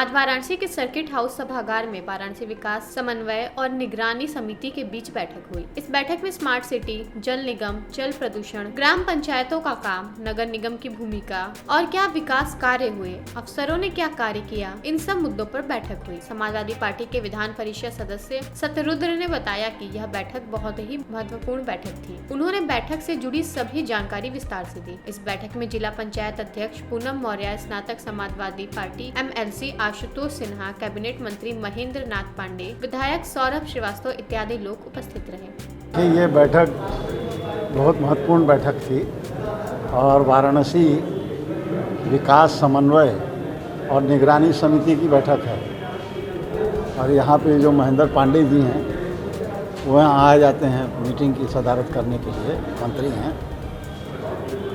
आज वाराणसी के circuit house सभागार में वाराणसी विकास समन्वय और निगरानी समिति के बीच बैठक हुई। इस बैठक में स्मार्ट सिटी, जल निगम, जल प्रदूषण, ग्राम पंचायतों का काम, नगर निगम की भूमिका और क्या विकास कार्य हुए, अफसरों ने क्या कार्य किया, इन सब मुद्दों पर बैठक हुई। समाजवादी पार्टी के विधान परिषद सदस्य सत्यरुद्र ने बताया कि यह बैठक बहुत ही महत्वपूर्ण बैठक थी। उन्होंने बैठक से जुड़ी सभी जानकारी विस्तार से दी। इस बैठक में जिला पंचायत अध्यक्ष पूनम मौर्य, स्नातक Samajwadi party MLC Ashutosh Sinha, cabinet मंत्री महेंद्र नाथ पांडे, विधायक सौरभ श्रीवास्तव इत्यादि लोग उपस्थित रहे। ये बैठक बहुत महत्वपूर्ण बैठक थी और वाराणसी विकास समन्वय और निगरानी समिति की बैठक है और यहाँ पे जो महेंद्र पांडे जी हैं वो यहाँ आ जाते हैं मीटिंग की सदारत करने के लिए, मंत्री हैं।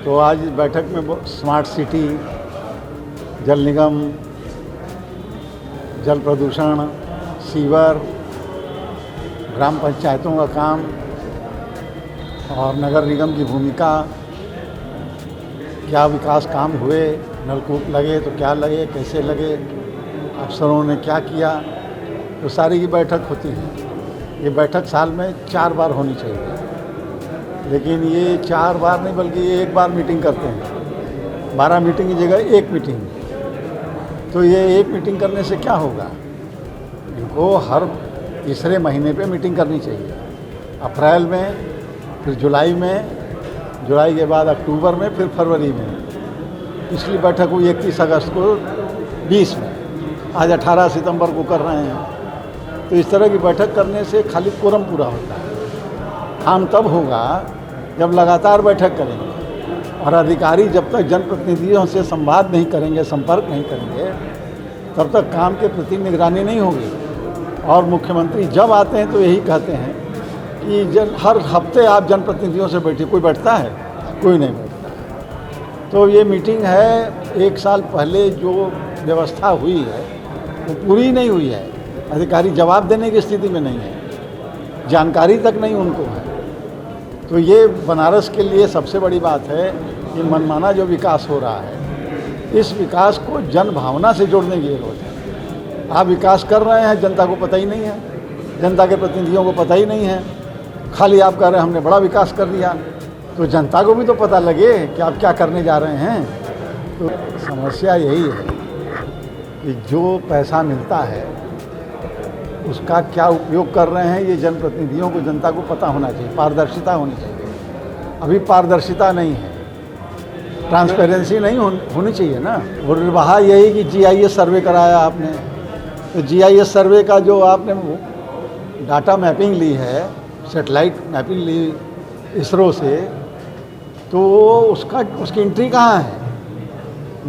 तो आज इस बैठक में स्मार्ट सिटी, जल निगम, जल प्रदूषण, सीवर, ग्राम पंचायतों का काम और नगर निगम की भूमिका, क्या विकास काम हुए, नलकूप लगे तो क्या लगे, कैसे लगे, अफसरों ने क्या किया, तो सारी की बैठक होती है। ये बैठक साल में 4 बार होनी चाहिए, लेकिन ये 4 बार नहीं बल्कि ये 1 बार मीटिंग करते हैं। 12 मीटिंग की जगह 1 मीटिंग। तो ये 1 मीटिंग करने से क्या होगा, इनको हर तीसरे महीने पे मीटिंग करनी चाहिए। अप्रैल में, फिर जुलाई में, जुलाई के बाद अक्टूबर में, फिर फरवरी में। पिछली बैठक हुई 31 अगस्त को 20 में, आज 18 सितंबर को कर रहे हैं। तो इस तरह की बैठक करने से खाली कोरम पूरा होता है। काम तब होगा जब लगातार बैठक करेंगे और अधिकारी जब तक जनप्रतिनिधियों से संवाद नहीं करेंगे, संपर्क नहीं करेंगे, तब तक काम के प्रति निगरानी नहीं होगी। और मुख्यमंत्री जब आते हैं तो यही कहते हैं कि हर हफ्ते आप जनप्रतिनिधियों से बैठिए। कोई बैठता है? कोई नहीं बैठता। तो ये मीटिंग है, 1 साल पहले जो व्यवस्था हुई है वो पूरी नहीं हुई है। अधिकारी जवाब देने की स्थिति में नहीं है, जानकारी तक नहीं उनको है। तो ये बनारस के लिए सबसे बड़ी बात है कि मनमाना जो विकास हो रहा है, इस विकास को जन भावना से जोड़ने की जरूरत है। आप विकास कर रहे हैं, जनता को पता ही नहीं है, जनता के प्रतिनिधियों को पता ही नहीं है। खाली आप कह रहे हैं हमने बड़ा विकास कर दिया, तो जनता को भी तो पता लगे कि आप क्या करने जा रहे हैं। तो समस्या यही है कि जो पैसा मिलता है उसका क्या उपयोग कर रहे हैं, ये जनप्रतिनिधियों को, जनता को पता होना चाहिए, पारदर्शिता होनी चाहिए। अभी पारदर्शिता नहीं है, ट्रांसपेरेंसी नहीं होनी चाहिए ना। और वहाँ यही कि GIS सर्वे कराया आपने, तो GIS सर्वे का जो आपने डाटा मैपिंग ली है, सेटेलाइट मैपिंग ली इसरो से, तो उसकी एंट्री कहाँ है?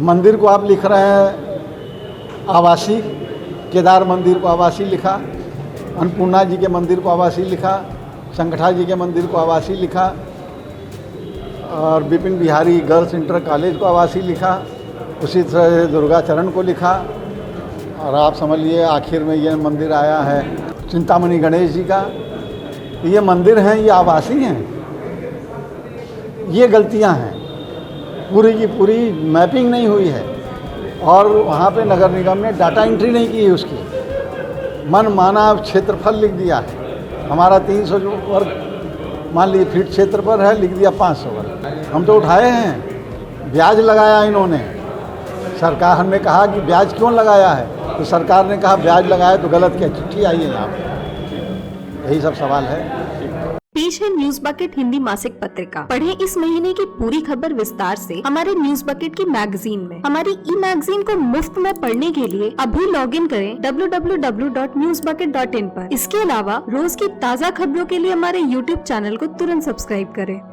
मंदिर को आप लिख रहे हैं आवासीय, केदार मंदिर को आवासीय लिखा, अन्नपूर्णा जी के मंदिर को आवासीय लिखा, संगठा जी के मंदिर को आवासीय लिखा और Vipin Bihari girls inter college को आवासीय लिखा, उसी तरह से दुर्गाचरण को लिखा। और आप समझ लिए आखिर में ये मंदिर आया है चिंतामणि गणेश जी का। ये मंदिर हैं, ये आवासीय हैं। ये गलतियां हैं, पूरी की पूरी मैपिंग नहीं हुई है और वहाँ पे नगर निगम ने डाटा एंट्री नहीं की है उसकी। मनमाना क्षेत्रफल लिख दिया है। हमारा 300 वर्ग मान लीजिए फीट क्षेत्र पर है, लिख दिया 500 वर्ग। हम तो उठाए हैं, ब्याज लगाया इन्होंने। सरकार, हमने कहा कि ब्याज क्यों लगाया है, तो सरकार ने कहा ब्याज लगाया तो गलत क्या, चिट्ठी आई है यहाँ पे। यही सब सवाल है। पेश है न्यूज बकेट हिंदी मासिक पत्रिका। पढ़ें इस महीने की पूरी खबर विस्तार से हमारे न्यूज बकेट की मैगजीन में। हमारी मैगजीन को मुफ्त में पढ़ने के लिए अभी लॉगिन करें www.newsbucket.in पर। इसके अलावा रोज की ताज़ा खबरों के लिए हमारे YouTube चैनल को तुरंत सब्सक्राइब करें।